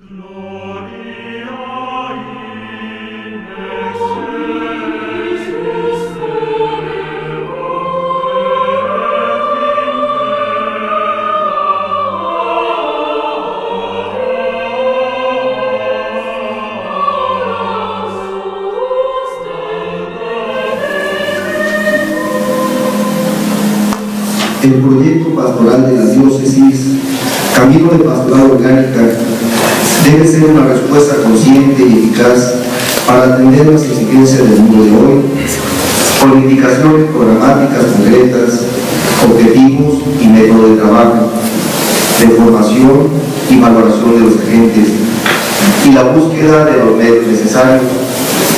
El proyecto pastoral de la diócesis, Camino de Pastoral Orgánica, debe ser una respuesta consciente y eficaz para atender las exigencias del mundo de hoy, con indicaciones programáticas concretas, objetivos y método de trabajo, de formación y valoración de los agentes, y la búsqueda de los medios necesarios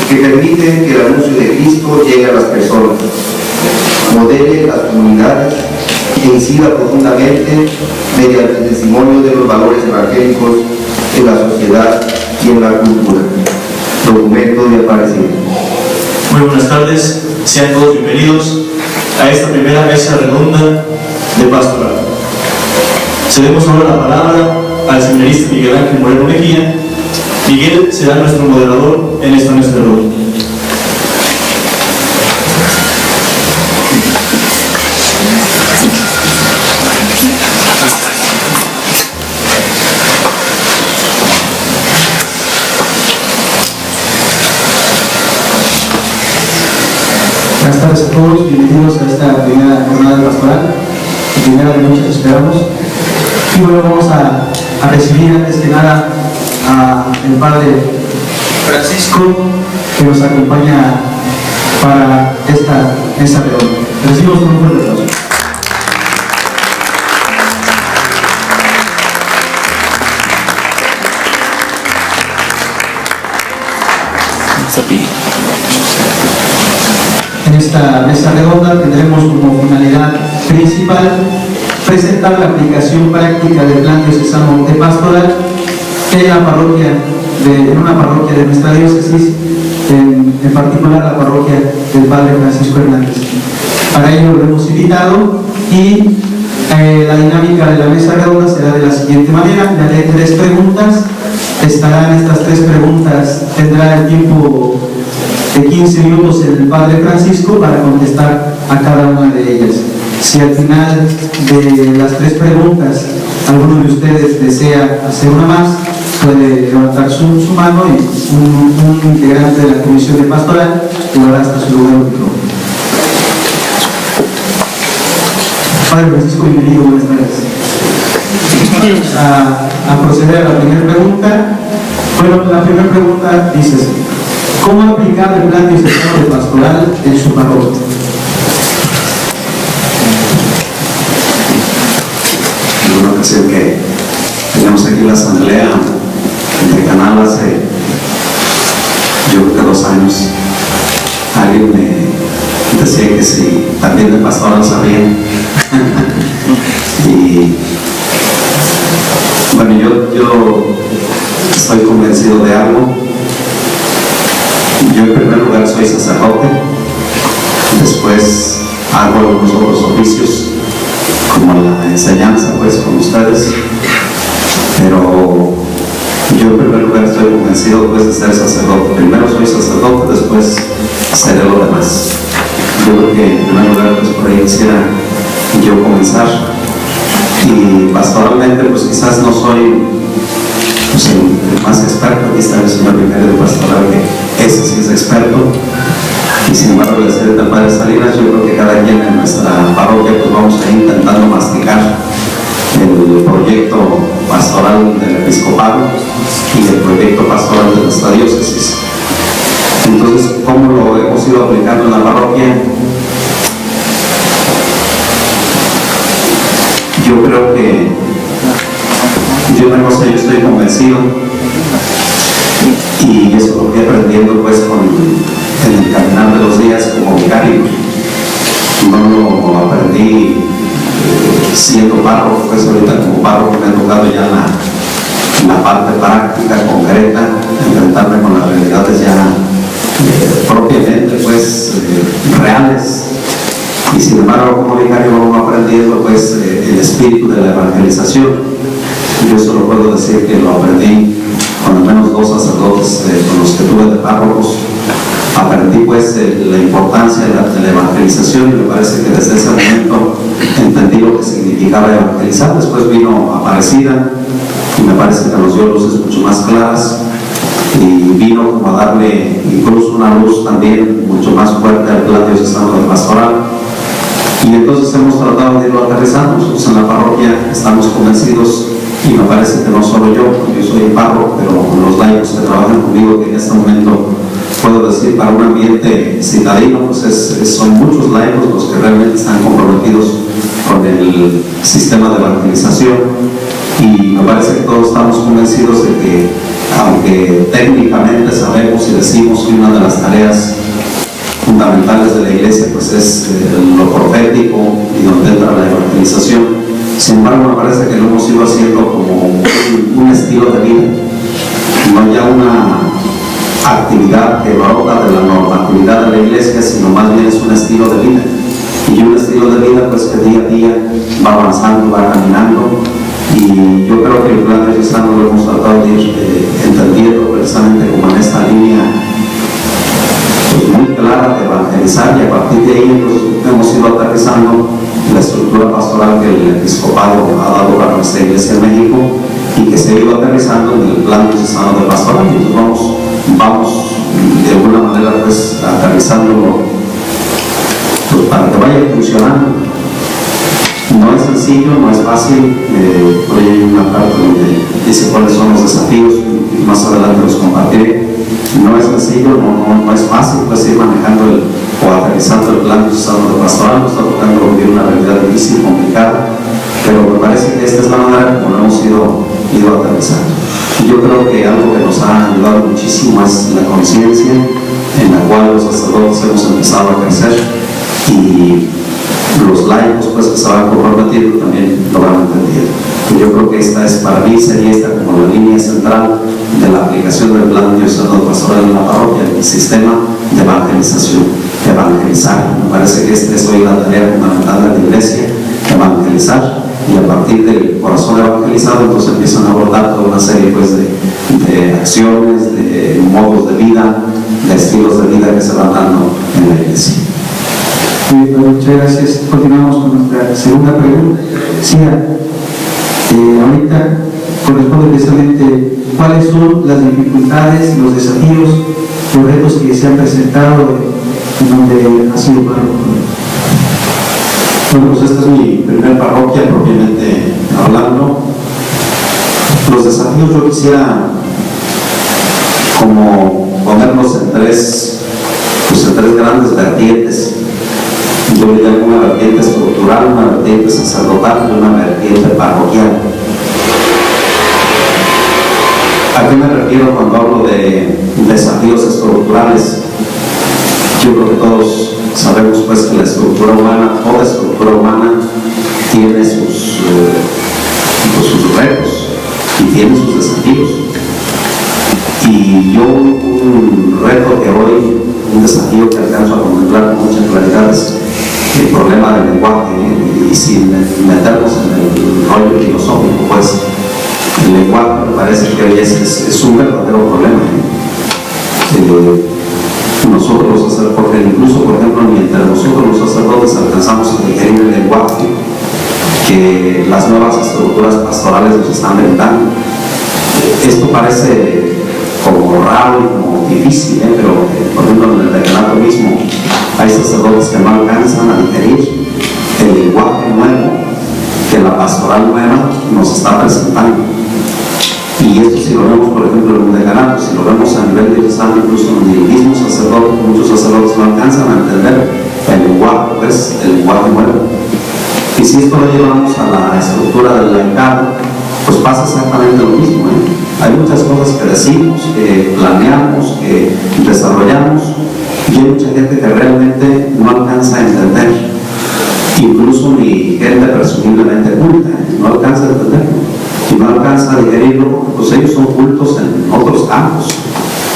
que permiten que el anuncio de Cristo llegue a las personas, modele las comunidades e incida profundamente mediante el testimonio de los valores evangélicos en la sociedad y en la cultura. Documento de Aparecida. Muy buenas tardes, sean todos bienvenidos a esta primera mesa redonda de pastoral. Cedemos ahora la palabra al seminarista Miguel Ángel Moreno Mejía. Miguel será nuestro moderador en esta mesa redonda. Buenas tardes a todos, bienvenidos a esta primera jornada pastoral, la primera de muchas esperamos. Y bueno, vamos a recibir antes que nada al Padre Francisco, que nos acompaña para esta mesa redonda. Recibimos con un fuerte aplauso. En esta mesa redonda tendremos como finalidad principal presentar la aplicación práctica del Plan Diocesano de Pastoral en una parroquia de nuestra diócesis, en particular la parroquia del Padre Francisco Hernández. Para ello lo hemos invitado y la dinámica de la mesa redonda será de la siguiente manera. Le haré 3 preguntas. Estarán estas 3 preguntas, tendrá el tiempo de 15 minutos el Padre Francisco para contestar a cada una de ellas. Si al final de las 3 preguntas alguno de ustedes desea hacer una más, puede levantar su mano y un integrante de la Comisión de Pastoral llevará hasta su lugar de micrófono. Padre Francisco, bienvenido, buenas tardes. A proceder a la primera pregunta. Bueno, la primera pregunta dice así: ¿cómo aplicar el Plan Diocesano de Pastoral en su parroquia? En una ocasión que tenemos aquí la asamblea de Canal hace, yo creo que 2 años, alguien me decía que si también de pastoral sabían. Y bueno, yo estoy convencido de algo. Yo en primer lugar soy sacerdote, después hago algunos otros oficios como la enseñanza pues con ustedes, pero yo en primer lugar estoy convencido pues de ser sacerdote. Primero soy sacerdote, después seré lo demás. Yo creo que en primer lugar pues por ahí quisiera yo comenzar, y pastoralmente pues quizás no soy pues, el más experto. Aquí está el señor Vicario de Pastoral, que ese sí es experto, y sin embargo la sede del Padre Salinas, yo creo que cada quien en nuestra parroquia pues vamos a ir intentando masticar el proyecto pastoral del episcopado y el proyecto pastoral de nuestra diócesis. Entonces, ¿cómo lo hemos ido aplicando en la parroquia? Yo creo que yo estoy convencido, y eso lo fui aprendiendo pues con el caminar de los días como vicario. No lo aprendí siendo párroco, pues ahorita como párroco me ha tocado ya la parte práctica, concreta, enfrentarme con las realidades ya propiamente pues reales. Y sin embargo como vicario vamos aprendiendo pues el espíritu de la evangelización. Yo solo puedo decir que lo aprendí con al menos 2 sacerdotes con los que tuve de párrocos. Aprendí pues la importancia de la evangelización y me parece que desde ese momento entendí lo que significaba evangelizar. Después vino Aparecida y me parece que nos dio luces mucho más claras y vino como a darle incluso una luz también mucho más fuerte al plan diocesano de pastoral. Y entonces hemos tratado de irlo aterrizando. Nosotros en la parroquia estamos convencidos, y me parece que no solo yo, porque yo soy párroco, pero los laicos que trabajan conmigo, que en este momento puedo decir para un ambiente citadino, pues son muchos laicos los que realmente están comprometidos con el sistema de evangelización, y me parece que todos estamos convencidos de que, aunque técnicamente sabemos y decimos que una de las tareas fundamentales de la Iglesia pues es lo profético y donde entra la evangelización, sin embargo me parece que lo hemos ido haciendo como un estilo de vida, no ya una actividad que brota de la normatividad de la Iglesia, sino más bien es un estilo de vida, y un estilo de vida pues que día a día va avanzando, va caminando, y yo creo que el plan diocesano lo hemos tratado de ir entendiendo precisamente como en esta línea pues muy clara de evangelizar, y a partir de ahí entonces hemos ido aterrizando la estructura pastoral que el episcopado ha dado para nuestra Iglesia en México y que se ha ido aterrizando en el plan diocesano de pastoral. Y entonces vamos de alguna manera pues aterrizándolo pues, para que vaya funcionando. No es sencillo, no es fácil. Por ahí hay una parte donde dice cuáles son los desafíos y más adelante los compartiré. No es sencillo, no es fácil pues ir manejando o aterrizando el plan diocesano de pastoral. Nos está tocando vivir una realidad difícil, complicada, pero me parece que esta es la manera como lo hemos ido aterrizando. Y yo creo que algo que nos ha ayudado muchísimo es la conciencia en la cual los sacerdotes hemos empezado a crecer, y los laicos pues que se van comprometiendo también lo van entendiendo. Y yo creo que esta es, para mí sería esta como la línea central de la aplicación del plan diocesano de pastoral en la parroquia, el sistema de evangelización, de evangelizar. Me parece que esta es hoy la tarea fundamental de la Iglesia, evangelizar, y a partir del corazón evangelizado entonces empiezan a abordar toda una serie pues de acciones, de modos de vida, de estilos de vida que se van dando en la Iglesia. Muchas gracias. Continuamos con nuestra segunda pregunta. Sí, ahorita corresponde precisamente cuáles son las dificultades, los desafíos, los retos que se han presentado en donde ha sido párroco. Bueno, pues esta es mi primera parroquia propiamente hablando. Los desafíos yo quisiera como ponerlos en tres grandes vertientes. Yo le llamo una vertiente estructural, una vertiente sacerdotal y una vertiente parroquial. ¿A qué me refiero cuando hablo de desafíos estructurales? Yo creo que todos sabemos pues que la estructura humana, toda estructura humana tiene sus retos y tiene sus desafíos. Y yo un reto que hoy, un desafío que alcanzo a contemplar con mucha claridad es el problema del lenguaje, y sin meternos en el rollo filosófico, pues el lenguaje me parece que hoy es un verdadero problema. Nosotros los sacerdotes, porque incluso por ejemplo ni entre nosotros los sacerdotes alcanzamos a digerir el lenguaje que las nuevas estructuras pastorales nos están brindando. Esto parece como raro y como difícil, pero por ejemplo en el decanato mismo hay sacerdotes que no alcanzan a digerir el lenguaje nuevo que la pastoral nueva nos está presentando. Y esto si lo vemos por ejemplo en un decanato, si lo vemos a nivel diocesano, incluso en el mismo sacerdote, muchos sacerdotes no alcanzan a entender el lenguaje, pues el lenguaje nuevo. Y si esto lo llevamos a la estructura del laicado, pues pasa exactamente lo mismo. Hay muchas cosas que decimos, que planeamos, que desarrollamos, y hay mucha gente que realmente no alcanza a entender, incluso ni gente presumiblemente culta, no alcanza a entenderlo, y no alcanza a digerirlo porque pues ellos son cultos en otros campos,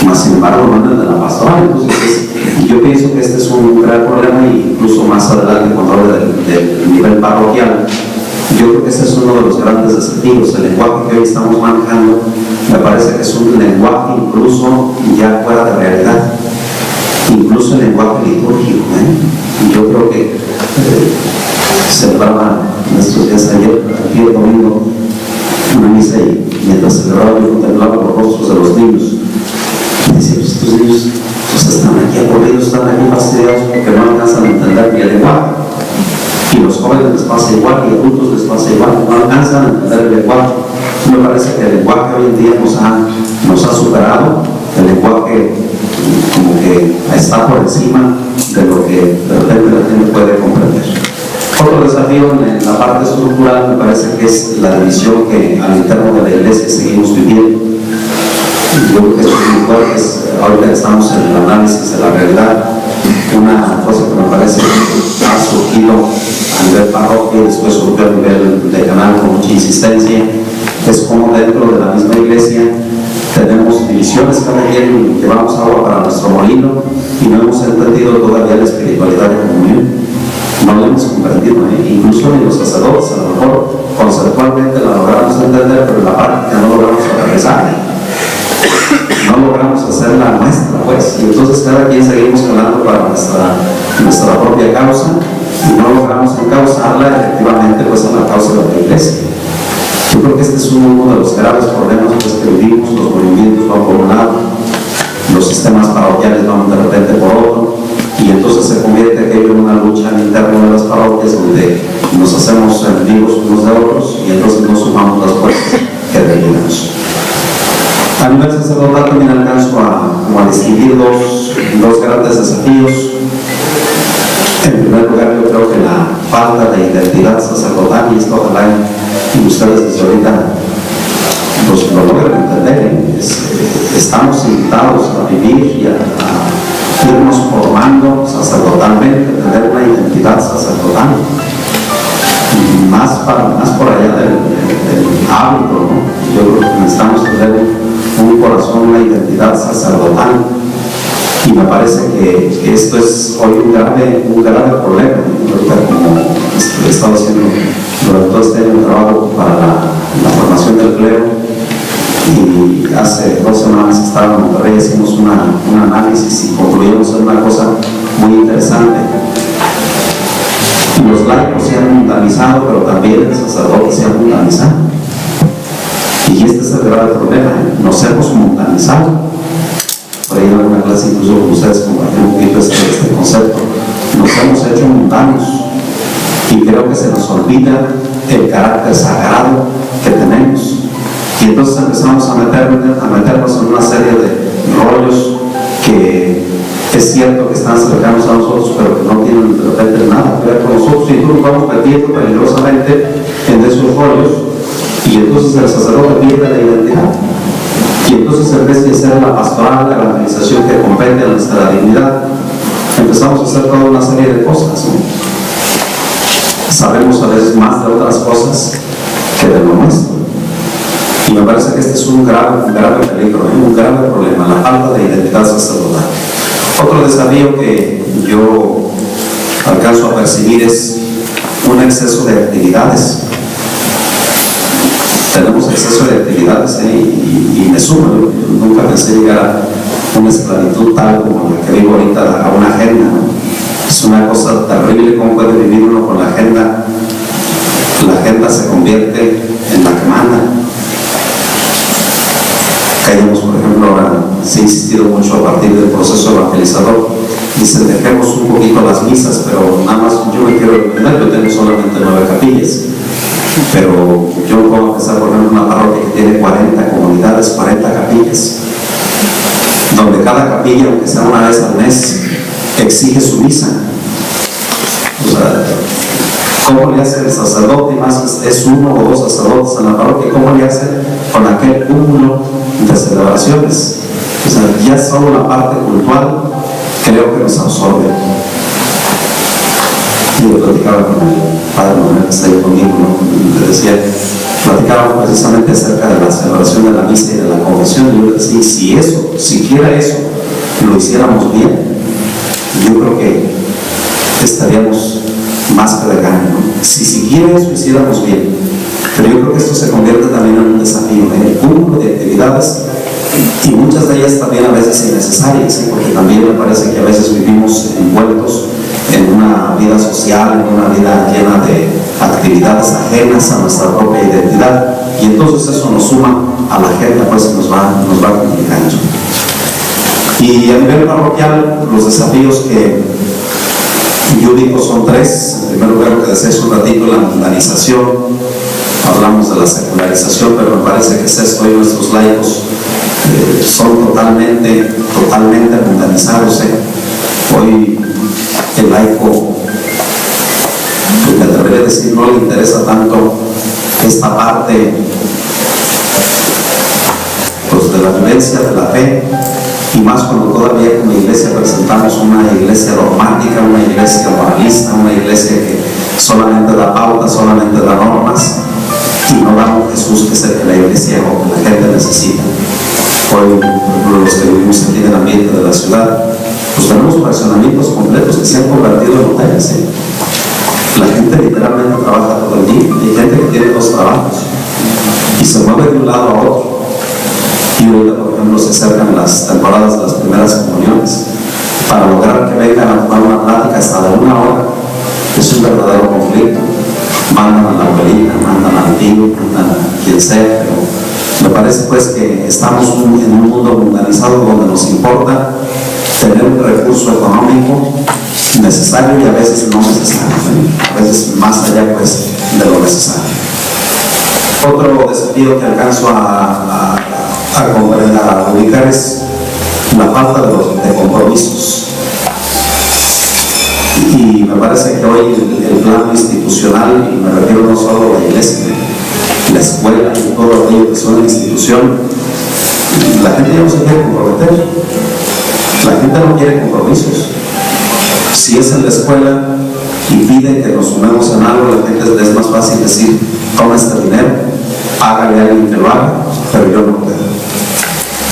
más sin embargo no en el de la pastoral. Entonces yo pienso que este es un gran problema, y incluso más adelante cuando hable del nivel parroquial Yo creo que ese es uno de los grandes desafíos. El lenguaje que hoy estamos manejando me parece que es un lenguaje incluso ya fuera de realidad, incluso el lenguaje litúrgico. Yo creo que celebraba en estos días ayer, aquí el domingo, una misa, y mientras celebraba yo contemplaba los rostros de los niños. Y decía, pues estos niños pues están aquí aburridos, están aquí fastidiados porque no alcanzan a entender ni el lenguaje. Y los jóvenes les pasa igual, y adultos les pasa igual, no alcanzan a entender el lenguaje. Me parece que el lenguaje hoy en día nos ha superado. El lenguaje como que está por encima de lo que de repente la gente puede comprender. Otro desafío en la parte estructural me parece que es la división que al interno de la iglesia seguimos viviendo. Yo creo que es muy fuerte. Ahorita estamos en el análisis de la realidad. Una cosa que me parece que ha surgido a nivel parroquia y después surgió a nivel de canal con mucha insistencia, es como dentro de la misma iglesia tenemos divisiones. Cada quien llevamos agua para nuestro molino y no hemos entendido todavía la espiritualidad de comunión. No lo hemos comprendido, incluso ni los sacerdotes. A lo mejor conceptualmente la logramos entender, pero en la práctica no logramos aterrizar, no logramos hacerla nuestra, pues. Y entonces cada quien seguimos hablando para nuestra propia causa y no logramos encauzarla efectivamente pues a la causa de la iglesia. Yo creo que este es uno de los graves problemas pues, que vivimos. Los movimientos van por un lado, los sistemas parroquiales van de repente por otro, y entonces se convierte aquello en una lucha al interno de las parroquias donde nos hacemos enemigos unos de otros y entonces no sumamos las fuerzas que deberíamos. A nivel sacerdotal también alcanzo a distinguir dos grandes desafíos. En primer lugar, yo creo que la falta de identidad sacerdotal, y esto ojalá y ustedes desde ahorita pues, lo logren entender. Estamos invitados a vivir y a irnos formando sacerdotalmente, tener una identidad sacerdotal, más por allá del hábito, ¿no? Yo creo que necesitamos tener un corazón, una identidad sacerdotal, y me parece que esto es hoy un grave problema. Como he estado haciendo durante todo este año un trabajo para la formación del clero, y hace 2 semanas estaba en Monterrey, hicimos un análisis y concluimos en una cosa muy interesante. Los laicos se han mundanizado, pero también el sacerdote se ha mundanizado. Y este es el grave problema, nos hemos mundanizado. Por ahí en alguna clase incluso con ustedes compartieron un poquito este concepto. Nos hemos hecho mundanos y creo que se nos olvida el carácter sagrado que tenemos. Y entonces empezamos a meternos en una serie de rollos que es cierto que están cercanos a nosotros, pero que no tienen de repente nada que ver con nosotros, y nos vamos metiendo peligrosamente en esos rollos, y entonces el sacerdote pierde la identidad. Y entonces, en vez de hacer la pastoral, la evangelización que compete a nuestra dignidad, empezamos a hacer toda una serie de cosas, ¿no? Sabemos a veces más de otras cosas que de lo nuestro. Y me parece que este es un grave peligro, un grave problema, la falta de identidad sacerdotal. Otro desafío que yo alcanzo a percibir es un exceso de actividades. Tenemos exceso de actividades y me sumo. Yo nunca pensé llegar a una esclavitud tal como la que vivo ahorita, a una agenda, ¿no? Es una cosa terrible cómo puede vivir uno con la agenda. La agenda se convierte en la que manda. Caíamos, por ejemplo, ahora se ha insistido mucho a partir del proceso evangelizador. Dicen, dejemos un poquito las misas, pero nada más yo me quiero entender, yo tengo solamente 9 capillas. Pero yo puedo empezar, por ejemplo, una parroquia que tiene 40 comunidades, 40 capillas, donde cada capilla, aunque sea una vez al mes, exige su misa. O sea, ¿cómo le hace el sacerdote? Y más es 1 o 2 sacerdotes en la parroquia, ¿cómo le hace con aquel cúmulo de celebraciones? O sea, ya solo la parte cultural creo que nos absorbe. Yo platicaba con el padre Manuel que está ahí conmigo, ¿no? Le decía, platicábamos precisamente acerca de la celebración de la misa y de la confesión, y yo le decía, si eso, siquiera eso, lo hiciéramos bien, yo creo que estaríamos más que de gane, ¿no? Si siguiera eso, hiciéramos bien. Pero yo creo que esto se convierte también en un desafío, en el cúmulo de actividades, y muchas de ellas también a veces innecesarias, porque también me parece que a veces vivimos envueltos en una vida social, en una vida llena de actividades ajenas a nuestra propia identidad, y entonces eso nos suma a la agenda, pues nos va complicando. Y a nivel parroquial, los desafíos que yo digo son tres. En primer lugar, lo que decía hace un ratito, la mundanización. Hablamos de la secularización, pero me parece que es esto. Hoy nuestros laicos son totalmente mundanizados. Hoy el laico, me atrevería a decir, no le interesa tanto esta parte pues, de la vivencia de la fe, y más cuando todavía como iglesia presentamos una iglesia dogmática, una iglesia moralista, una iglesia que solamente da pautas, solamente da normas, y no da un Jesús que es el que la iglesia o que la gente necesita. Hoy, los que vivimos aquí en el ambiente de la ciudad, pues tenemos fraccionamientos completos que se han convertido en hoteles. La gente literalmente trabaja todo el día. Hay gente que tiene 2 trabajos y se mueve de un lado a otro. Y ahorita, por ejemplo, se acercan las temporadas de las primeras comuniones. Para lograr que vengan a tomar una plática hasta de 1 hora, es un verdadero conflicto. Mandan a la abuelita, mandan al tío, mandan a quien sea, pero me parece pues que estamos en un mundo mundanizado donde nos importa tener un recurso económico necesario y a veces no necesario, a veces más allá pues de lo necesario. Otro desafío que alcanzo a ubicar es la falta de compromisos. Y me parece que hoy el plano institucional, y me refiero no solo a la iglesia, la escuela y todo aquello que son la institución, la gente ya no se quiere comprometer. La gente no quiere compromisos. Si es en la escuela y piden que nos sumemos en algo, la gente es más fácil decir, toma este dinero, hágale a alguien que lo haga, pero yo no puedo.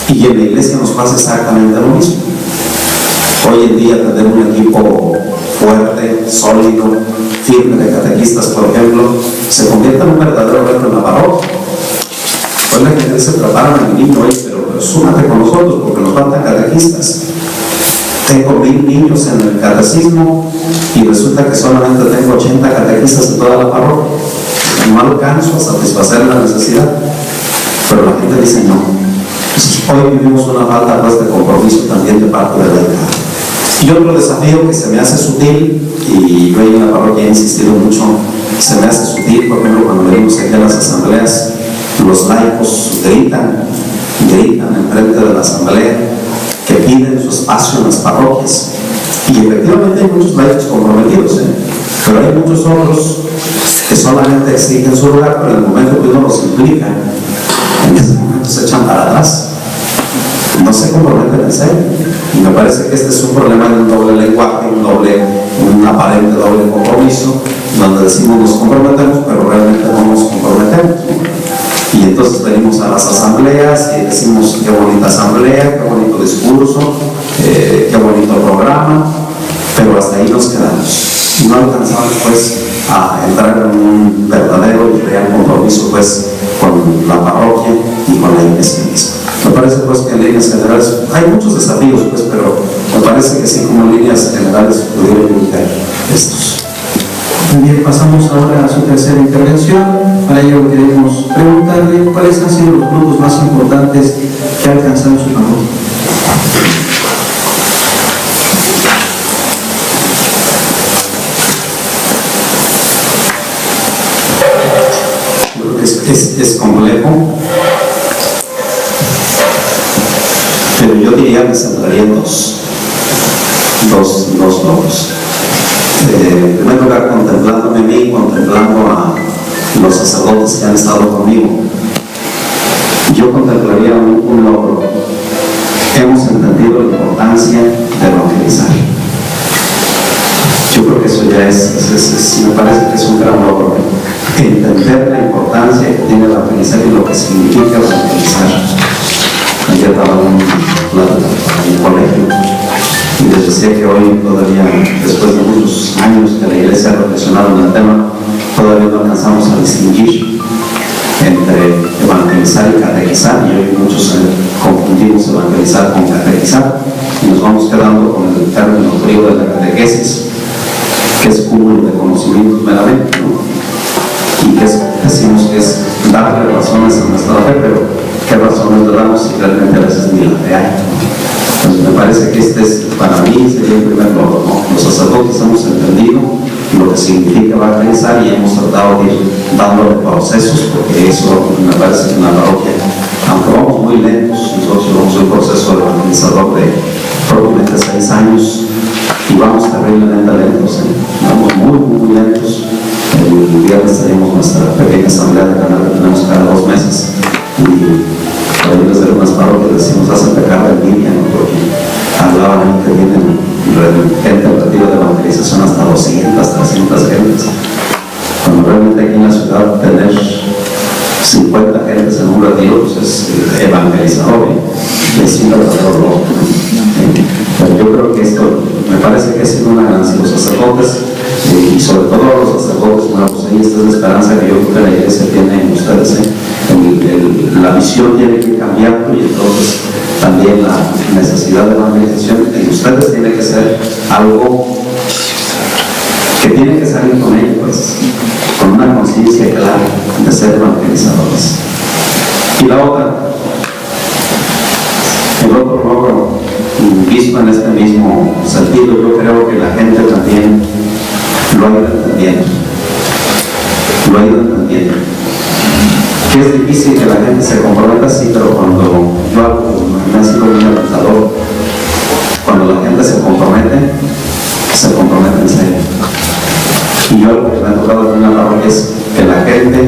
Y en la iglesia nos pasa exactamente lo mismo. Hoy en día tener un equipo fuerte, sólido, firme de catequistas, por ejemplo, se convierte en un verdadero reto en la parroquia. Hoy la gente se prepara a mi niño, pero súmate con nosotros porque nos faltan catequistas. Tengo 1000 niños en el catecismo y resulta que solamente tengo 80 catequistas en toda la parroquia. No alcanzo a satisfacer la necesidad, pero la gente dice no. Entonces, hoy vivimos una falta pues, de compromiso también de parte de la iglesia. Y otro desafío que se me hace sutil, y yo en la parroquia he insistido mucho, se me hace sutil, por ejemplo, cuando venimos aquí a las asambleas, los laicos gritan enfrente de la asamblea que piden su espacio en las parroquias. Y efectivamente hay muchos laicos comprometidos, pero hay muchos otros que solamente exigen su lugar, pero en el momento que uno los implica, en ese momento se echan para atrás. No se comprometen en serio. Y me parece que este es un problema de un doble lenguaje, un aparente doble compromiso, donde decimos nos comprometemos, pero realmente no nos comprometemos. Y entonces venimos a las asambleas y decimos qué bonita asamblea, qué bonito discurso, qué bonito programa, pero hasta ahí nos quedamos. Y no alcanzamos pues a entrar en un verdadero y real compromiso pues con la parroquia y con la iglesia misma. Me parece pues que en líneas generales hay muchos desafíos pues, pero me parece que sí, como en líneas generales pudiera indicar estos. Muy bien, pasamos ahora a su tercera intervención. Para ello queremos preguntarle cuáles han sido los grupos más importantes que ha alcanzado su parroquia. Es complejo, pero yo diría que se centraría en dos logros. En primer lugar, contemplándome a mí, contemplando a los sacerdotes que han estado conmigo, yo contemplaría un logro. Hemos entendido la importancia de evangelizar. Yo creo que eso ya me parece que es un gran logro. Entender la importancia que tiene evangelizar y lo que significa evangelizar. Ayer estaba en un colegio y les decía que hoy todavía, después de muchos años que la Iglesia ha reflexionado en el tema, todavía no alcanzamos a distinguir entre evangelizar y catequizar, y hoy muchos confundimos evangelizar con catequizar y nos vamos quedando con el término griego de la catequesis, que es cúmulo de conocimientos meramente, ¿no? Y que decimos que es darle razones a nuestra fe, pero ¿qué razones le damos si realmente a veces ni la fe hay? Entonces me parece que este es, para mí, sería el primer logro, ¿no? Los sacerdotes hemos entendido lo que significa evangelizar y hemos tratado de ir dándole procesos, porque eso me parece que en la parroquia, aunque vamos muy lentos, nosotros llevamos un proceso de evangelizador de probablemente 6 años y vamos terriblemente lentos, vamos muy lentos. El viernes tenemos nuestra pequeña asamblea de canal que tenemos cada 2 meses y por ahí desde unas parroquias decimos hacen pecar de envidia, ¿no? Porque hablaban ahí que vienen gente retiro de evangelización hasta 200, 300 gentes, cuando realmente aquí en la ciudad tener 50 gentes en un retiro pues es evangelizador y es un verdadero loco. Pero yo creo que esto me parece que ha sido una ganancia. Los sacerdotes y sobre todo los sacerdotes nuevos, y esta es la esperanza que yo creo que la Iglesia tiene en ustedes, la visión tiene que cambiar y entonces también la necesidad de evangelización en ustedes tiene que ser algo que tiene que salir con ellos, pues, con una conciencia clara de ser evangelizadores. Y la otra, el otro logro visto en este mismo sentido, yo creo que la gente también lo ha ido entendiendo. Que es difícil que la gente se comprometa así, pero cuando yo hago, me ha sido muy alentador, cuando la gente se compromete en serio. Y yo lo que me ha tocado en una parroquia es que la gente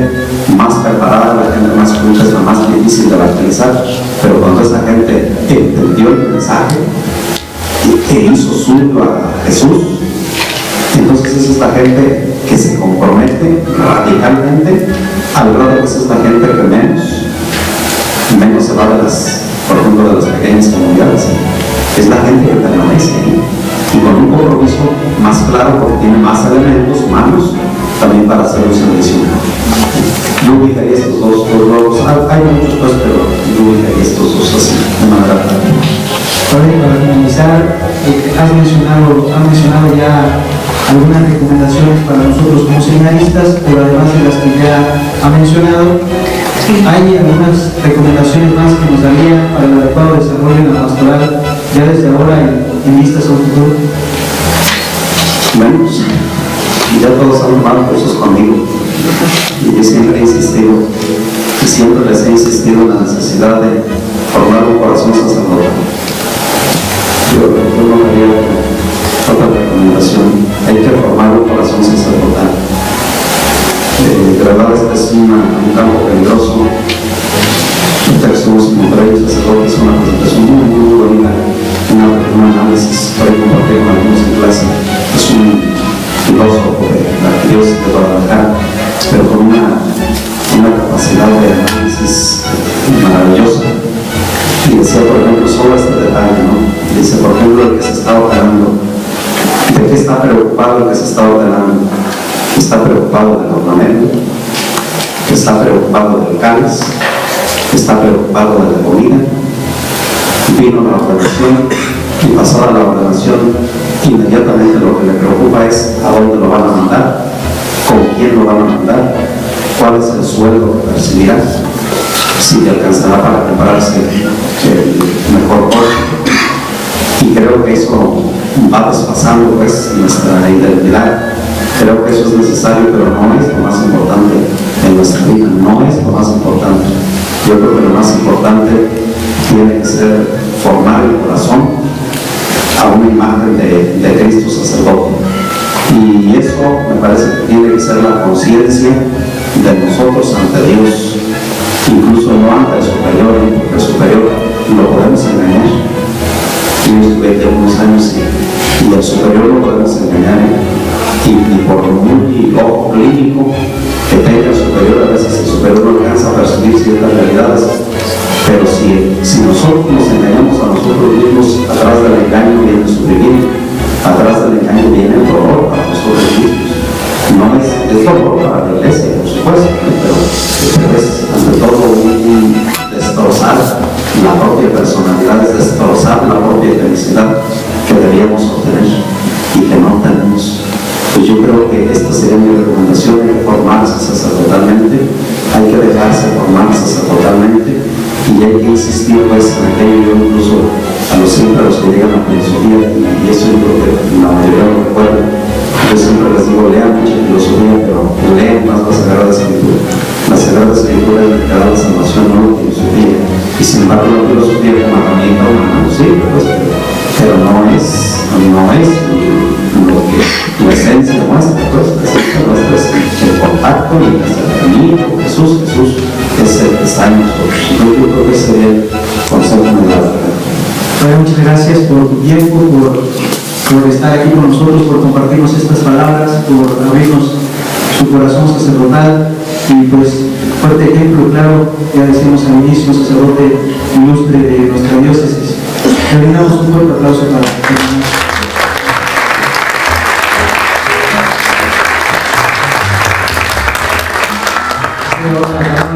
más preparada, la gente más culta es la más difícil de evangelizar, pero cuando esa gente entendió el mensaje e hizo suyo a Jesús, entonces esa es la gente que se compromete radicalmente, al grado que esa es la gente que menos se va de las, por ejemplo, de las pequeñas comunidades. Es la gente que permanece y con un compromiso más claro porque tiene más elementos humanos también para hacer un servicio. Yo ubicaría estos dos logros, hay muchos pues, pero yo ubicaría estos dos así de manera práctica. Para finalizar, has mencionado ya algunas recomendaciones para nosotros como seminaristas, pero además de las que ya ha mencionado, hay algunas recomendaciones más que nos daría para el adecuado desarrollo de la pastoral ya desde ahora en vistas a un futuro. Bueno, ya todos han tomado cursos conmigo y yo siempre he insistido y siempre les he insistido en la necesidad de formar un corazón sacerdotal. Yo no haría otra recomendación, hay que formar un corazón sacerdotal. De verdad este es un campo peligroso. El texto entre ellos sacerdotes es una presentación muy bonita, un análisis para compartir con algunos en clase. Es un filósofo de la arquidiócesis de Guadalajara, pero con una capacidad de análisis maravillosa. Y decía, por ejemplo, solo este detalle, ¿no? Dice, por ejemplo, el que se está ordenando. ¿De qué está preocupado el que se está ordenando? Está preocupado del ornamento, está preocupado del cáliz, está preocupado de la comida. Vino la ordenación y pasada la ordenación, inmediatamente lo que le preocupa es a dónde lo van a mandar, con quién lo van a mandar, cuál es el sueldo que percibirá, si le alcanzará para prepararse el mejor puesto. Y creo que eso va desfasando pues nuestra identidad. Creo que eso es necesario, pero no es lo más importante en nuestra vida, no es lo más importante. Yo creo que lo más importante tiene que ser formar el corazón a una imagen de Cristo sacerdote. Y eso me parece que tiene que ser la conciencia de nosotros ante Dios, incluso no ante el superior, porque el superior lo podemos engañar. Yo estuve aquí algunos años y el superior lo podemos engañar, y por muy ojo clínico que tenga el superior, a veces el superior no alcanza a percibir ciertas realidades, pero si nosotros nos engañamos a nosotros nosotros mismos, atrás del engaño viene el sufrimiento, atrás del engaño viene el dolor para nosotros mismos. No es dolor para la iglesia, por supuesto, pero es ante todo un destrozar la propia personalidad, es destrozar la propia felicidad que debíamos obtener y que no tenemos. Pues yo creo que esta sería mi recomendación: hay que formarse sacerdotalmente, hay que dejarse formar sacerdotalmente y hay que insistir pues en aquello. Yo incluso siempre a los que llegan a filosofía, y eso yo creo que la mayoría lo recuerda, yo siempre les digo, lean mucha filosofía, pero lean más la Sagrada Escritura. La Sagrada Escritura es la que da la salvación, no la filosofía. Y sin embargo la filosofía como herramienta humana, sí, pues, pero no es lo que la esencia nuestra, pues la esencia nuestra es el contacto y el acercamiento con Jesús. Jesús es el que está en nosotros. Yo creo que ese sería el consejo de la verdad. Muchas gracias por tu tiempo, por estar aquí con nosotros, por compartirnos estas palabras, por abrirnos su corazón sacerdotal y pues fuerte ejemplo, claro, ya decimos al inicio, sacerdote ilustre de nuestra diócesis. Le brindamos un fuerte aplauso para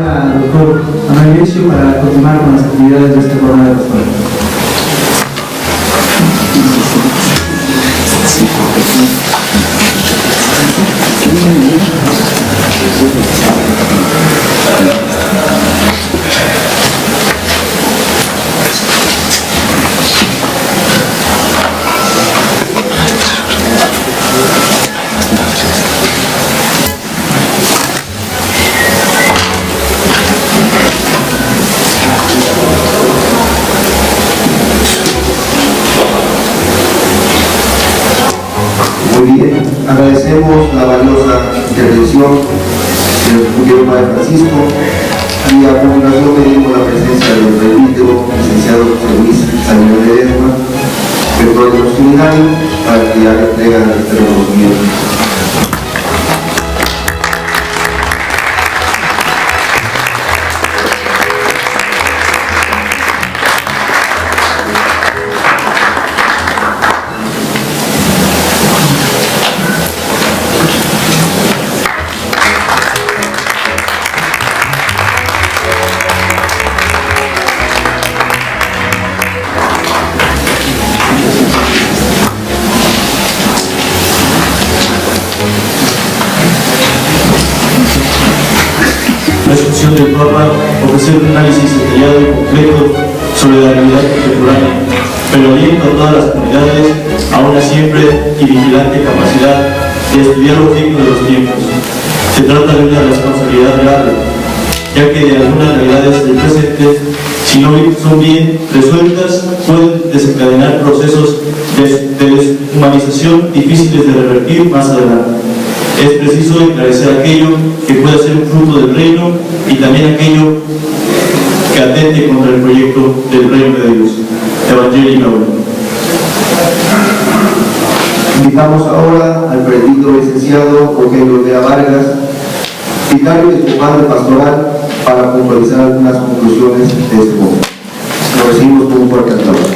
al doctor Manuel Vicio para continuar con las actividades de esta jornada de pastoral. Muy bien, agradecemos la valiosa intervención del Futuro Padre Francisco y a continuación pedimos la presencia del presbítero, licenciado José Luis Samuel Ledesma, rector de los seminarios, para que haga entrega del reconocimiento. La discusión del Papa ofrecer un análisis detallado y completo sobre la realidad contemporánea, pero aliento a todas las comunidades a una siempre y vigilante capacidad de estudiar los signos de los tiempos. Se trata de una responsabilidad grave, ya que de algunas realidades del presente, si no son bien resueltas, pueden desencadenar procesos de deshumanización difíciles de revertir más adelante. Es preciso esclarecer aquello que pueda ser un fruto del reino y también aquello que atente contra el proyecto del reino de Dios. Evangelio Gaudium. Invitamos ahora al presbítero licenciado Rogelio Vera Vargas, vicario episcopal pastoral, para puntualizar algunas conclusiones de este momento. Lo recibimos con un fuerte aplauso.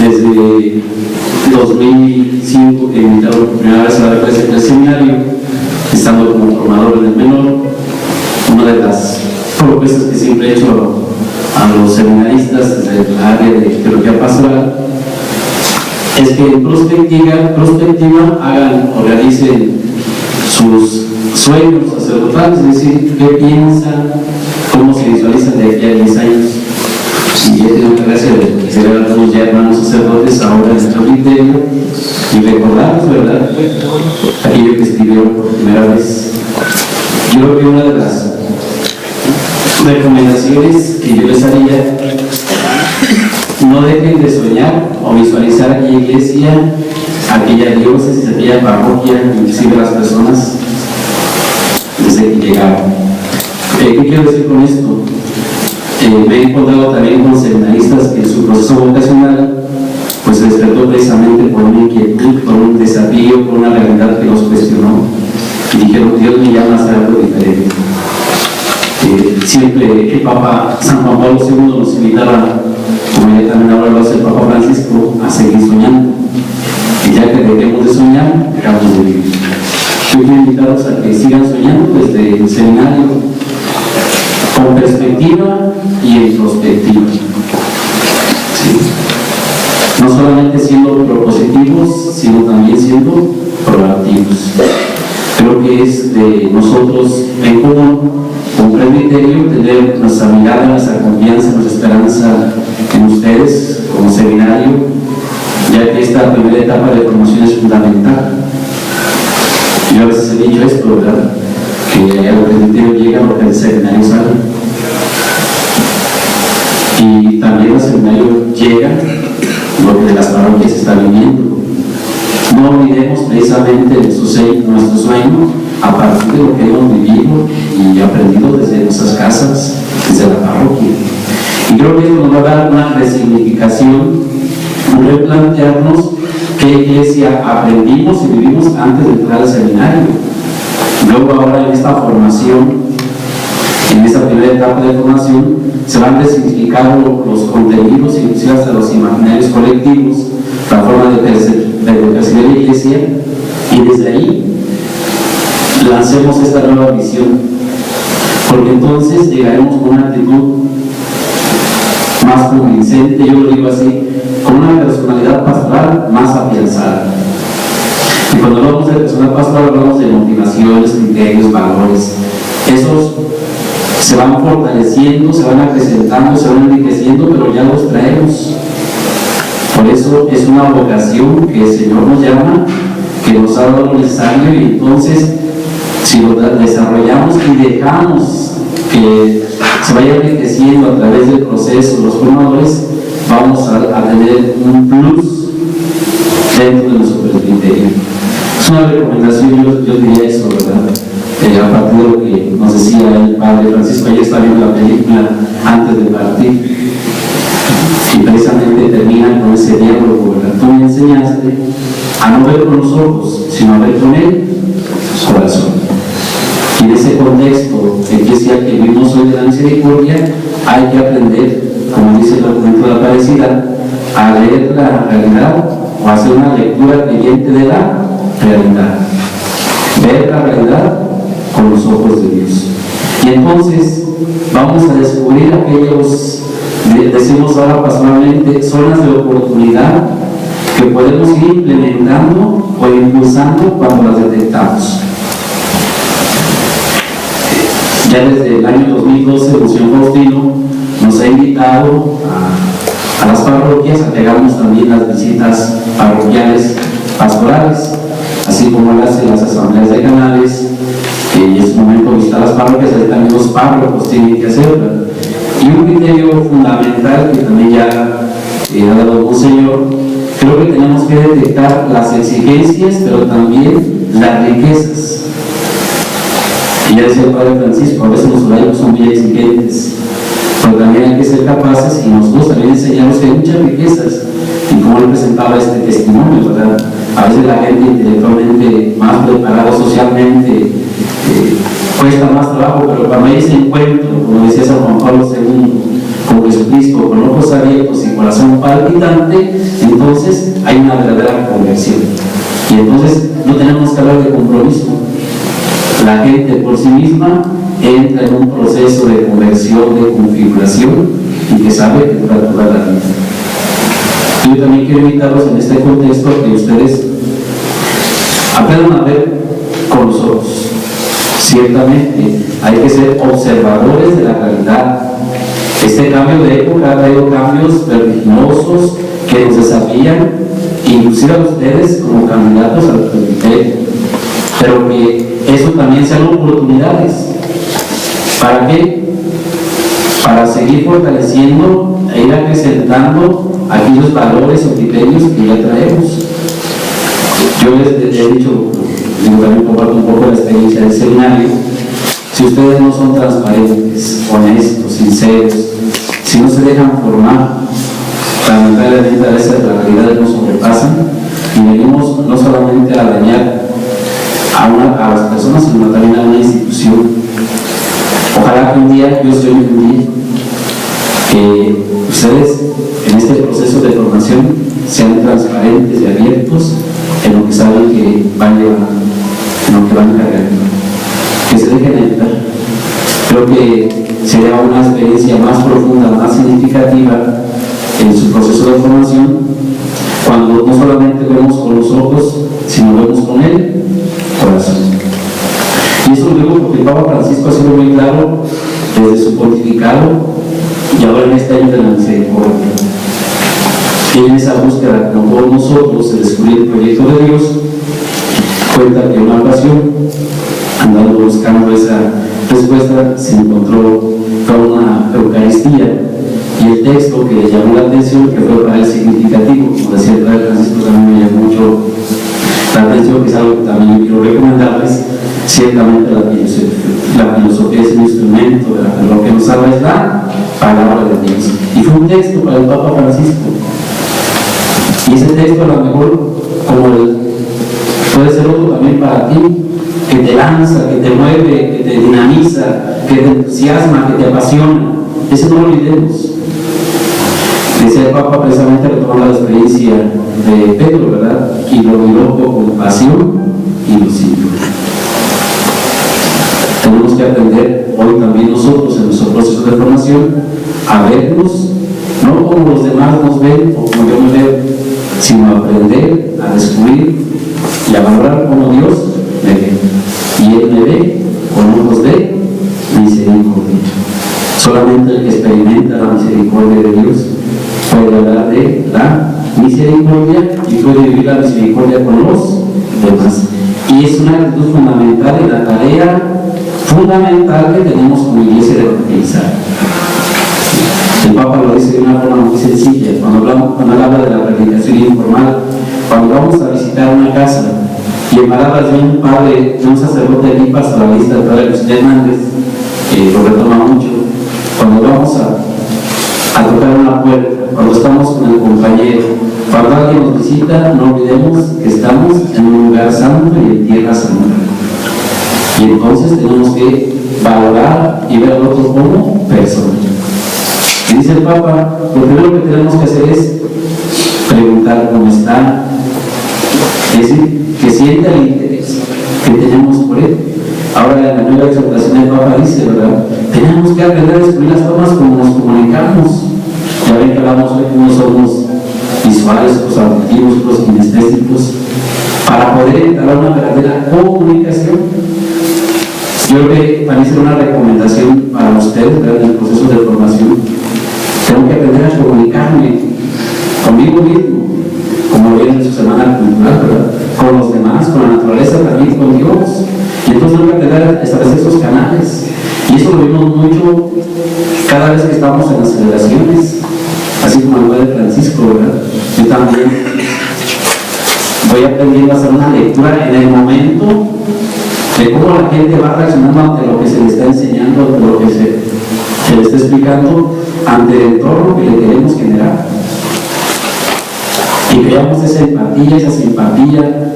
Desde 2005 que me invitaron por primera vez a dar clases en el seminario, estando como formador en el menor, una de las propuestas que siempre he hecho a los seminaristas desde el área de teología pastoral es que en prospectiva hagan o realicen sus sueños sacerdotales, es decir, qué piensan, cómo se visualizan de aquí a 10 años. Y he tenido la gracia de ser algunos ya hermanos sacerdotes ahora en nuestro criterio y recordarnos, ¿verdad?, aquello que escribieron por primera vez. Yo creo que una de las recomendaciones que yo les haría: no dejen de soñar o visualizar aquella iglesia, aquella diócesis, aquella parroquia, inclusive las personas desde que llegaron. ¿Qué quiero decir con esto? Me he encontrado también con seminaristas que en su proceso vocacional pues se despertó precisamente por una inquietud, por un desafío, por una realidad que los cuestionó y dijeron: Dios me llama a hacer algo diferente. Siempre el Papa San Juan Pablo II nos invitaba, como ya también ahora lo hace el Papa Francisco, a seguir soñando, y ya que dejemos de soñar, dejamos de vivir. Yo quiero invitarlos a que sigan soñando desde el seminario, con perspectiva y en prospectiva. ¿Sí? No solamente siendo propositivos, sino también siendo proactivos. Creo que es de nosotros en común, con presbiterio, tener nuestra mirada, nuestra confianza, nuestra esperanza en ustedes como seminario, ya que esta primera etapa de formación es fundamental. Yo a veces he dicho esto, ¿verdad? Que al presbiterio llega lo que el seminario sale. Y también al seminario llega lo que de las parroquias está viviendo. No olvidemos precisamente nuestro sueño a partir de lo que hemos vivido y aprendido desde nuestras casas, desde la parroquia. Y creo que esto nos va a dar una resignificación, un replantearnos qué iglesia aprendimos y vivimos antes de entrar al seminario. Luego ahora en esta formación, en esta primera etapa de formación, se van resignificando los contenidos, inclusive hasta los imaginarios colectivos, la forma de percibir la iglesia, y desde ahí lancemos esta nueva visión, porque entonces llegaremos con una actitud más convincente, yo lo digo así, con una personalidad pastoral más afianzada. Y cuando hablamos de personalidad pastoral hablamos de motivaciones, criterios, valores. Esos se van fortaleciendo, se van acrecentando, se van enriqueciendo, pero ya los traemos. Por eso es una vocación que el Señor nos llama, que nos ha dado lo necesario, y entonces si lo desarrollamos y dejamos que se vaya enriqueciendo a través del proceso, los formadores, vamos a tener un plus dentro de nuestro presbiterio. Es una recomendación, yo diría eso, ¿verdad? A partir de lo que nos decía el Padre Francisco, ayer estaba viendo la película antes de partir, y precisamente termina con ese diálogo, ¿verdad? Tú me enseñaste a no ver con los ojos, sino a ver con el corazón. Y en ese contexto eclesial que vivimos hoy de la misericordia, hay que aprender, como dice el documento de la Aparecida, a leer la realidad o hacer una lectura creyente de la realidad. Ver la realidad con los ojos de Dios. Y entonces vamos a descubrir aquellos, decimos ahora pastoralmente, zonas de oportunidad que podemos ir implementando o impulsando cuando las detectamos. Ya desde el año 2012, Monseñor Faustino nos ha invitado a las parroquias a que hagamos también las visitas parroquiales pastorales, así como las asambleas de canales, y en su momento visitar las parroquias, ahí también los párrocos tienen que hacerlo. Y un criterio fundamental que también ya ha dado el Monseñor, creo que tenemos que detectar las exigencias, pero también las riquezas. Y ya decía el Padre Francisco, a veces los horarios son muy exigentes, pero también hay que ser capaces, y nosotros también enseñamos que hay muchas riquezas. Y como él presentaba este testimonio, ¿verdad? A veces la gente intelectualmente más preparada, socialmente, cuesta más trabajo, pero cuando hay ese encuentro, como decía San Juan Pablo II, con Jesucristo, con ojos abiertos y corazón palpitante, entonces hay una verdadera conversión. Y entonces no tenemos que hablar de compromiso. La gente por sí misma entra en un proceso de conversión, de configuración, y que sabe que va a toda la vida. Yo también quiero invitarlos en este contexto a que ustedes aprendan a ver con los ojos. Ciertamente hay que ser observadores de la realidad. Este cambio de época ha traído cambios vertiginosos que nos desafían, inclusive a ustedes como candidatos al presbiterio, pero que eso también sean oportunidades. ¿Para qué? Para seguir fortaleciendo e ir acrecentando aquellos valores o criterios que ya traemos. Yo les he dicho, yo también comparto un poco la experiencia del seminario. si ustedes no son transparentes, honestos, sinceros, si no se dejan formar, lamentablemente a veces las realidades nos sobrepasan y venimos no solamente a dañar a las personas, sino también a una institución. Ojalá que un día, yo estoy entendiendo, que ustedes en este proceso de formación sean transparentes y abiertos en lo que saben que van llevando, en lo que van cargando, que se dejen ayudar. Creo que sería una experiencia más profunda, más significativa en su proceso de formación, cuando no solamente vemos con los ojos, sino vemos con el corazón. Y eso lo digo porque el Papa Francisco ha sido muy claro desde su pontificado y ahora en este año de la misericordia. Y en esa búsqueda, como todos nosotros, de descubrir el proyecto de Dios, cuenta que en una ocasión, andando buscando esa respuesta, se encontró toda una Eucaristía y el texto que le llamó la atención, que fue para él significativo, como decía el Padre Francisco, también me llamó mucho la atención, que es algo que también yo quiero recomendarles. Ciertamente la filosofía es un instrumento, de lo que nos habla es la palabra de Dios. Y fue un texto para el Papa Francisco. Y ese texto a lo mejor, puede ser otro también para ti, que te lanza, que te mueve, que te dinamiza, que te entusiasma, que te apasiona. Eso no lo olvidemos. Decía el Papa precisamente retomando la experiencia de Pedro, ¿verdad? Y lo miró con pasión y lo siguió. Tenemos que aprender hoy también nosotros en nuestro proceso de formación a vernos, no como los demás nos ven o como yo me veo, sino aprender a descubrir y a valorar como Dios me ve. Y Él me ve con ojos de misericordia. Solamente el que experimenta la misericordia de Dios puede hablar de la misericordia y puede vivir la misericordia con los demás. Y es una actitud fundamental en la tarea fundamental que tenemos como iglesia de evangelizar. El Papa lo dice de una forma muy sencilla, cuando él habla de la predicación informal, cuando vamos a visitar una casa y en palabras de un padre, de un sacerdote aquí pastoralista, el Padre José Hernández, que lo retoma mucho, cuando vamos a tocar una puerta, cuando estamos con el compañero, cuando alguien nos visita, no olvidemos que estamos en un lugar santo y en tierra santa. Y entonces tenemos que valorar y ver al otro como persona. Y dice el Papa, lo primero que tenemos que hacer es preguntar cómo está, es decir, que sienta el interés que tenemos por él. Ahora en la nueva exhortación del Papa dice, ¿verdad? Tenemos que aprender a descubrir las formas como nos comunicamos. Ya ven que hablamos hoy que unos somos visuales, otros auditivos, otros kinestésicos, para poder entrar a una verdadera comunicación. Yo creo que también será una recomendación para ustedes, ¿verdad? En el proceso de formación. Tengo que aprender a comunicarme conmigo mismo, como lo viene en su semana cultural, ¿verdad? Con los demás, con la naturaleza, también con Dios. Y entonces tengo que aprender a establecer esos canales. Y eso lo vimos mucho cada vez que estamos en las celebraciones, así como el Padre Francisco, ¿verdad? Yo también voy aprendiendo a hacer una lectura en el momento de cómo la gente va reaccionando ante lo que se le está enseñando, ante lo que se le está explicando, ante el entorno que le queremos generar. Y creamos esa empatía, esa simpatía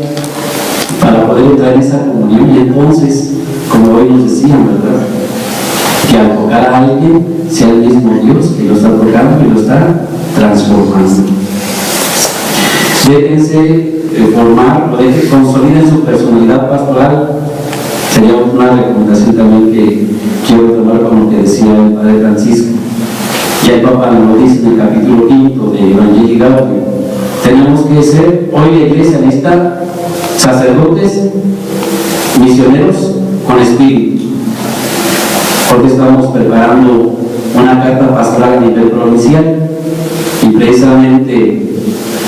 para poder entrar en esa comunión. Y entonces, como hoy nos decían, ¿verdad? Que al tocar a alguien sea el mismo Dios que lo está tocando y lo está transformando. Déjense formar, consoliden su personalidad pastoral. Sería una recomendación también que quiero tomar con lo que decía el Padre Francisco. Ya el Papa nos lo dice en el capítulo 5 de Evangelii Gaudium. Tenemos que ser, hoy la iglesia necesita sacerdotes, misioneros con espíritu, porque estamos preparando una carta pastoral a nivel provincial y precisamente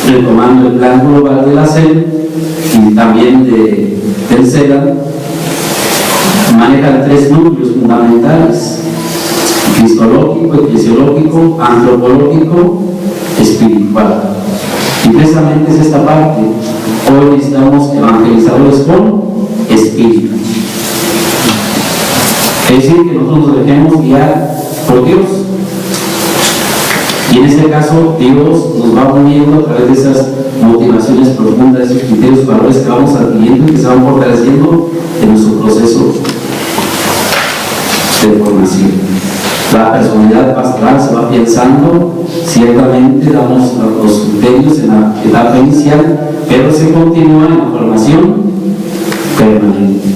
retomando el plan global de la CEN y también del CEDA, manejan 3 núcleos fundamentales: cristológico, eclesiológico, antropológico, espiritual. Y precisamente es esta parte. Hoy necesitamos evangelizadores con espíritu. Es decir, que nosotros nos dejemos guiar por Dios. Y en este caso, Dios nos va uniendo a través de esas motivaciones profundas, esos criterios, valores que vamos adquiriendo y que se van fortaleciendo en nuestro proceso de formación. La personalidad pastoral se va pensando, ciertamente damos los criterios en la etapa inicial, pero se continúa en la formación permanente.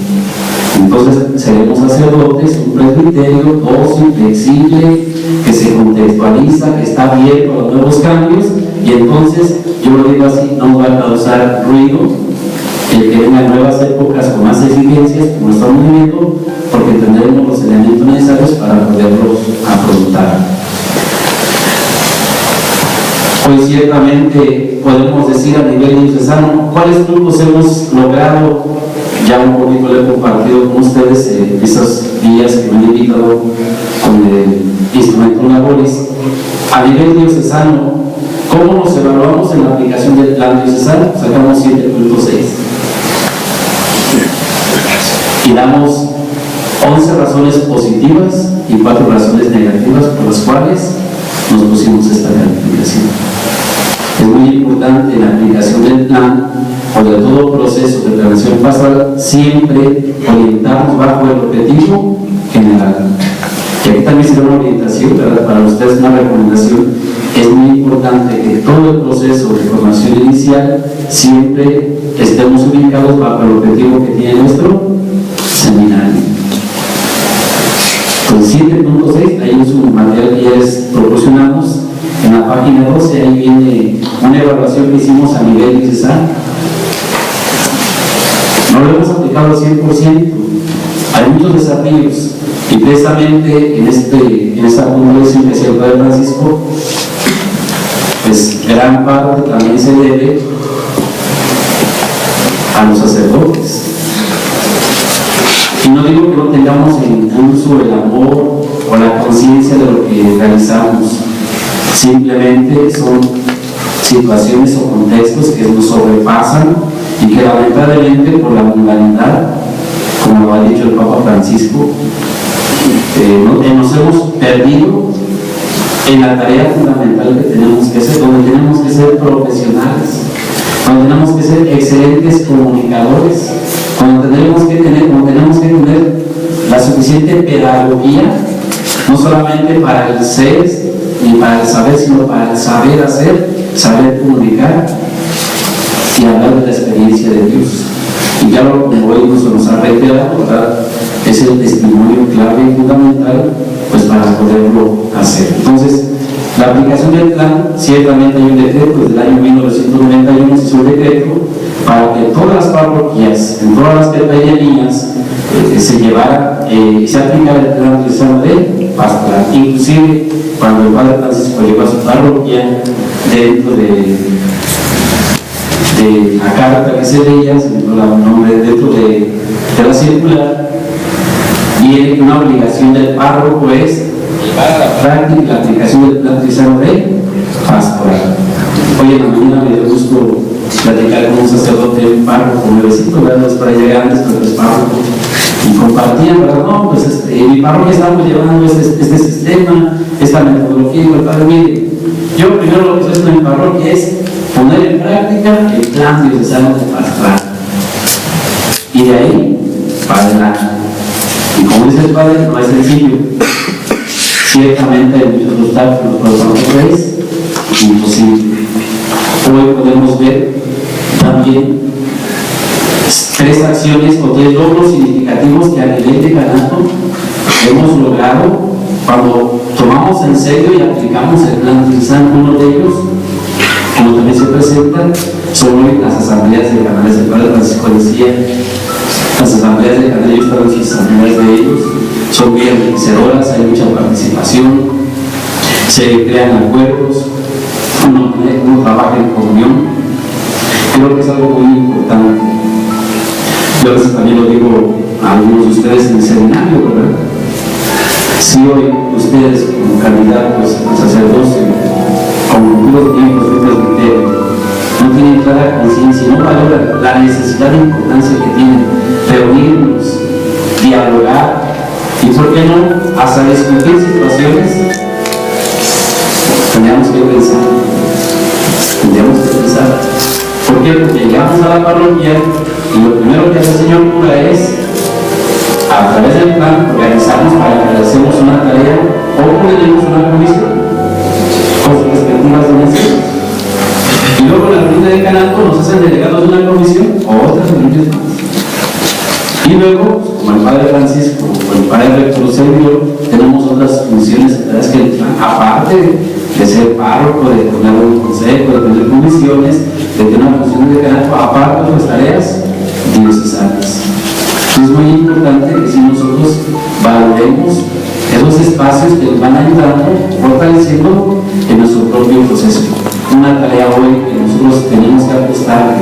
Entonces seremos sacerdotes, un presbiterio dócil, flexible, que se contextualiza, que está abierto a los nuevos cambios, y entonces, yo lo digo así, no va a causar ruido el que vengan nuevas épocas con más exigencias, como estamos viviendo, porque tendremos los elementos necesarios para poderlos afrontar. Hoy ciertamente podemos decir a nivel diocesano cuáles frutos hemos logrado. Ya un poquito le he compartido con ustedes esos días que me han invitado con el instrumento Labores. A nivel diocesano, ¿cómo nos evaluamos en la aplicación del plan diocesano? Sacamos 7.6 y damos 11 razones positivas y 4 razones negativas por las cuales nos pusimos esta calificación. Es muy importante en la aplicación del plan o de todo proceso de prevención pastoral siempre orientarnos bajo el objetivo general. Y aquí también será una orientación, ¿verdad? Para ustedes una recomendación. Es muy importante que todo el proceso de formación inicial siempre estemos ubicados bajo el objetivo que tiene nuestro seminario. Con 7.6, ahí en su material que ya les proporcionamos, en la página 12, ahí viene una evaluación que hicimos a nivel diocesano. No lo hemos aplicado al 100%, hay muchos desafíos, y precisamente en esta congregación que hacía el Padre Francisco, pues gran parte también se debe a los sacerdotes. Y no digo que no tengamos en curso el amor o la conciencia de lo que realizamos, simplemente son situaciones o contextos que nos sobrepasan y que lamentablemente por la mundanidad, como lo ha dicho el Papa Francisco, nos hemos perdido en la tarea fundamental que tenemos que hacer, donde tenemos que ser profesionales, donde tenemos que ser excelentes comunicadores, donde tenemos que tener la suficiente pedagogía, no solamente para el ser ni para el saber, sino para el saber hacer, saber comunicar y hablar de la experiencia de Dios. Y claro, como hoy nos ha reiterado, ¿verdad? Es el testimonio clave y fundamental pues para poderlo hacer. Entonces, la aplicación del plan, ciertamente hay un decreto desde el año 1991, se hizo un decreto para que todas las parroquias, en todas las pedanías, se llevara y se aplicara el plan diocesano de pastoral. Inclusive, cuando el Padre Francisco llegó a su parroquia, dentro de la carta que se leía, se me dio el nombre, dentro de la circular, viene una obligación del párroco es llevar a la práctica la aplicación del plan diocesano de pastoral. Hoy en la mañana me dio gusto platicar con un sacerdote, un párroco nuevecito, ¿verdad? Para llegar antes, pero es párroco, y compartían, ¿verdad? No, pues en mi parroquia estamos llevando este sistema, esta metodología, y el padre, mire, yo primero lo que estoy en mi parroquia es poner en práctica el plan diocesano de pastoral, y de ahí para adelante. Y como dice el padre, no es sencillo. Ciertamente hay muchos obstáculos, pero tampoco es imposible. Hoy podemos ver también 3 acciones o 3 logros significativos que a nivel de canasto hemos logrado cuando tomamos en serio y aplicamos el plan diocesano. Uno de ellos, como también se presenta, son hoy las asambleas de canales. El Padre Francisco decía, las asambleas de canales, yo estaba en las asambleas de ellos, son bien enriquecedoras, hay mucha participación, se crean acuerdos, uno trabaja en comunión. Creo que es algo muy importante. Yo a veces también lo digo a algunos de ustedes en el seminario, ¿verdad? Si hoy ustedes como candidatos a sacerdocio, como futuros miembros de presbiterio, no tienen clara conciencia y no valoran la necesidad e importancia que tienen reunirnos, dialogar y por qué no, hasta discutir situaciones, tendríamos que pensar. ¿Por qué? Porque llegamos a la parroquia y lo primero que hace el señor cura es, a través del plan, organizarnos para que realicemos una tarea o tenemos una comisión con sus respectivas dimensiones. Y luego la reunión de decanato nos hacen delegados de una comisión o otras reuniones más. Y luego, como el padre Francisco o el padre rector servidor, tenemos otras funciones que el plan, aparte de ser párroco, de tener un consejo, de tener comisiones, de tener una función de decanato, aparte de las tareas diocesanas. Es muy importante que si nosotros valoremos esos espacios que nos van ayudando, fortaleciendo en nuestro propio proceso. Una tarea hoy que nosotros tenemos que apostar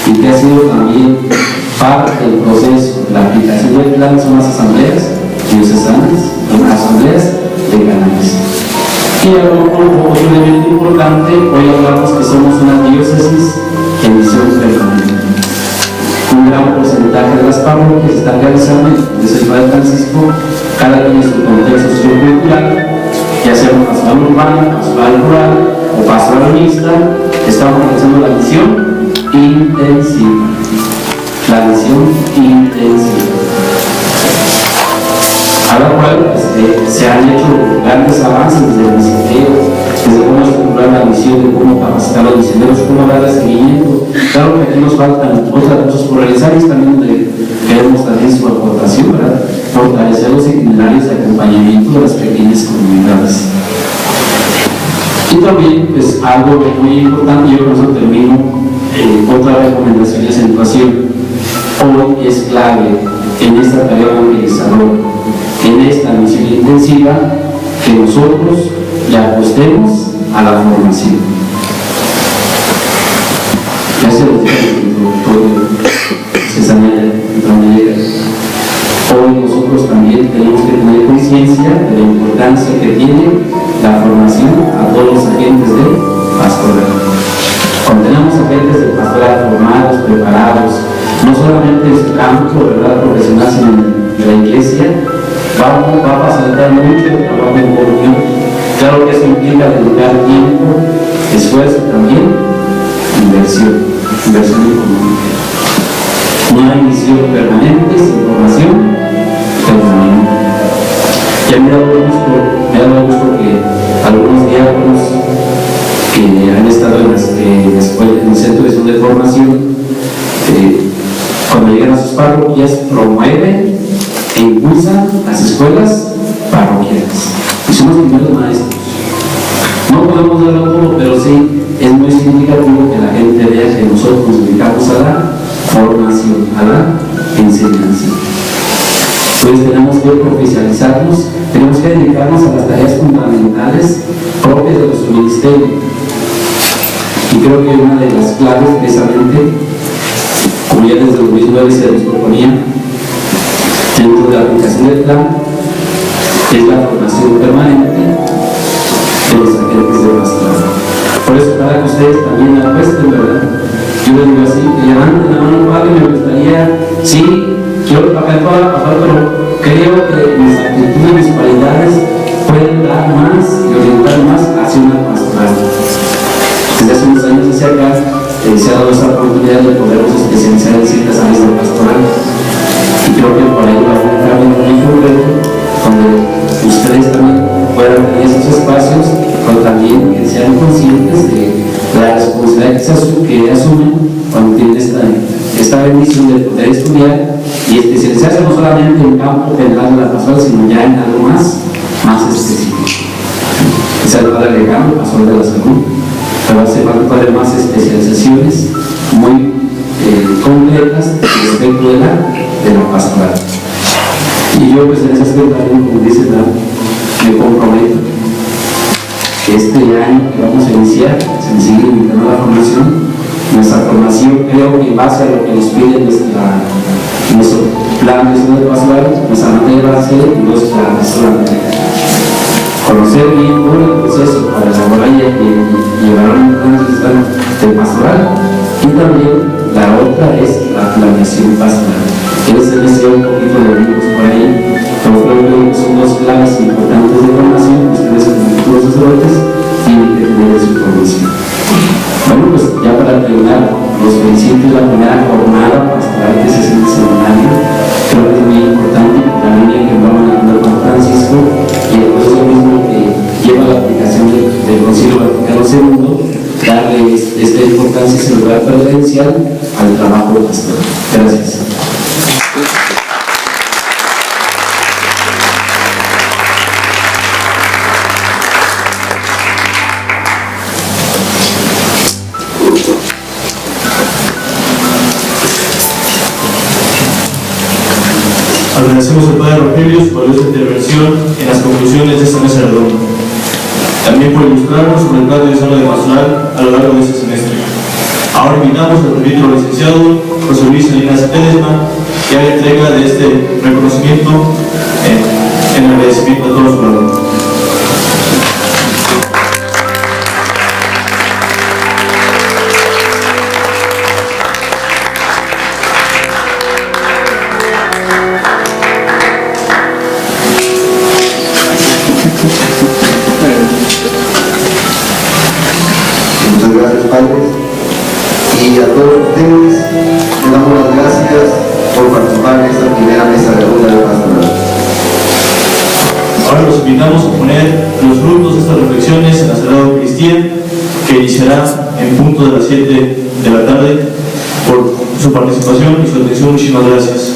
y que ha sido también parte del proceso de la aplicación del plan son las asambleas diocesanas, las asambleas decanatas. Y otro elemento importante, hoy hablamos que somos una diócesis en misión permanente. Un gran porcentaje de las parroquias están realizando, desde el padre Francisco, cada quien en su contexto sociocultural, ya sea una pastoral urbana, pastoral rural o pastoral mixta, estamos realizando la misión intensiva. La misión intensiva, a la cual se han hecho grandes avances desde el misionero, desde cómo estructurar la misión, de cómo capacitar a los misioneros, cómo darles seguimiento. Claro que aquí nos faltan otras cosas por realizar y también donde queremos también su aportación, ¿verdad? Fortalecer los itinerarios de acompañamiento de las pequeñas comunidades. Y también, pues, algo muy importante, yo con eso termino, otra recomendación y acentuación. Hoy es clave en esta tarea evangelizadora, en esta misión intensiva, que nosotros le apostemos a la formación. Ya se lo dije en el introductorio, hoy nosotros también tenemos que tener conciencia de la importancia que tiene la formación a todos los agentes de pastoral. Cuando tenemos agentes de pastoral formados, preparados, no solamente en su campo, ¿verdad?, profesional, sino en la iglesia, va a facilitar mucho el trabajo en comunión. Claro que eso implica dedicar tiempo, esfuerzo también, inversión económica. No hay misión permanente sin formación permanente. Ya me ha dado gusto que algunos diáconos que han estado en el centro de formación, cuando llegan a sus parroquias, promueven e impulsan las escuelas parroquiales. Y son los primeros maestros. No podemos darlo todo, pero sí es muy significativo que la gente vea que nosotros nos dedicamos a la formación, a la enseñanza. Pues tenemos que profesionalizarnos, tenemos que dedicarnos a las tareas fundamentales propias de nuestro ministerio. Y creo que una de las claves, precisamente, como ya desde 2009 se nos proponía, dentro de la aplicación del plan, es la formación permanente de los agentes de pastoral. Por eso, para que ustedes también apuesten, ¿verdad? Yo les digo así, que levanten la mano, padre, me gustaría, sí, quiero trabajar toda la pastoral, pero creo que mis actitudes, mis cualidades pueden dar más y orientar más hacia una pastoral. Desde hace unos años hacia acá, se ha dado esa oportunidad de podernos especializar en ciertas áreas de pastoral. Y creo que por ahí va a haber un cambio muy concreto, donde ustedes también puedan tener esos espacios, pero también que sean conscientes de la responsabilidad que asumen cuando tienen esta bendición de poder estudiar y especializarse no solamente en el campo general de la pastoral, sino ya en algo más específico. Quizá lo va agregando pastoral de la salud, pero hace falta más especializaciones muy completas respecto de la pastoral. Y yo, pues, en ese aspecto también, como dice, me comprometo que este año que vamos a iniciar, se me sigue invitando a la formación. Nuestra formación, creo que en base a lo que nos pide nuestro plan de pastoral, nuestra materia va a ser nuestra pastoral. Conocer bien todo el proceso para elaborar y llevar un plan de pastoral. Y también la otra es la planeación pastoral. Quiero ser un poquito de libros por ahí, pero creo que nuevo pastor. Gracias. Agradecemos al Padre Rogelio su valiosa intervención en las conclusiones de esta mesa redonda. También por ilustrarnos sobre el plan de desarrollo de pastoral a lo largo de este semestre. Ahora invitamos al ministro licenciado José Luis Salinas Ledesma que haga entrega de este reconocimiento en agradecimiento a todos sus alumnos. Muchas gracias, padres. Y a todos ustedes, les damos las gracias por participar en esta primera mesa redonda de pastoral. Ahora los invitamos a poner los frutos de estas reflexiones en la Sagrada Eucaristía, que iniciará en punto de las 7 de la tarde. Por su participación y su atención, muchísimas gracias.